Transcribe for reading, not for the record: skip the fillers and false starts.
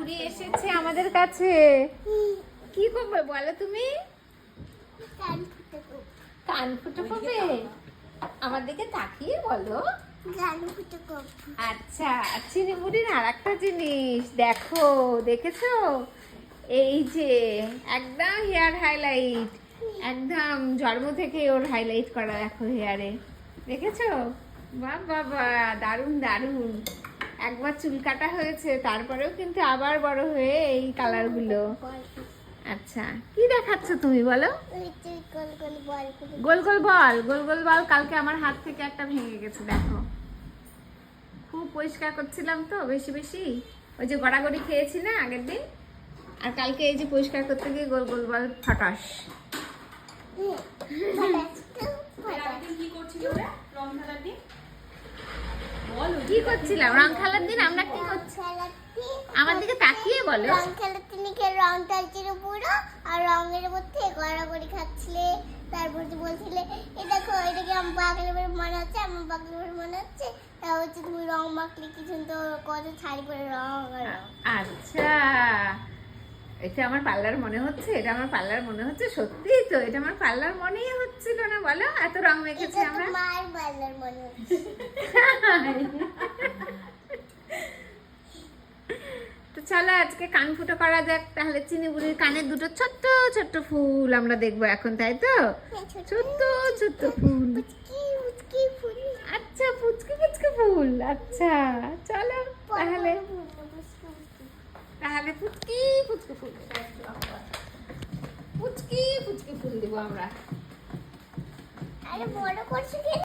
বুড়ি এসেছে আমাদের কাছে। কি করবে বলো তুমি? কান ফুটো করবে? আমার দিকে তাকিয়ে বলো। আচ্ছা, চিনি বুড়ির আর একটা জিনিস দেখো, দেখেছো? এই যে একদম হেয়ার হাইলাইট, একদম জন্ম থেকে ওর হাইলাইট করা, দেখো হেয়ারে, দেখেছো? বাহ বাবা, দারুণ দারুণ। একবার চুল কাটা হয়েছে, তারপরেও কিন্তু আবার বড় হয়ে এই কালার গুলো। আচ্ছা, কি দেখাচ্ছ তুমি বলো? গোল গোল বল, গোল গোল বল। কালকে আমার হাত থেকে একটা ভেঙে গেছে, দেখো। খুব পরিষ্কার করছিলাম তো বেশি বেশি, ওই যে গড়াগড়ি খেয়েছি না আগের দিন, আর কালকে এই যে পরিষ্কার করতে গিয়ে গোল গোল বল ফাটাস। কি করছিলাম রং খেলার দিন? আমরা কি করছি? আমার দিকে তাকিয়ে বলো। রং খেলার দিন রং টাইছিল পুরো, আর রঙের মধ্যে গড়াগড়ি খাচ্ছিলে। তারপর তো বলছিলে এই দেখো এটা কি আমার পাগলের মনে হচ্ছে, আমার পাগলের মনে হচ্ছে। তা হচ্ছে তুমি রং মাখলে কি সুন্দর কত ছাড়ি করে রং। আচ্ছা, এটা আমার পার্লার মনে হচ্ছে, এটা আমার পার্লার মনে হচ্ছে। সত্যি তো, এটা আমার পার্লার মনেই হচ্ছিল না বলো, এত রং মেখেছি আমরা। মায়ের পার্লার মনে হচ্ছে। তো চলো আজকে কান ফুটো করা যাক তাহলে। চিনি বুড়ির কানের দুটো ছোট্ট ছোট্ট ফুল আমরা দেখবো এখন, তাই তো? ছোট্ট ছোট্ট ফুল। আচ্ছা, পুচকি পুচকি ফুল। আচ্ছা চলো তাহলে, তাহলে পুচকি পুচকি ফুল, পুচকি পুচকি ফুল দেবো আমরা। আরে বড় করছো কেন?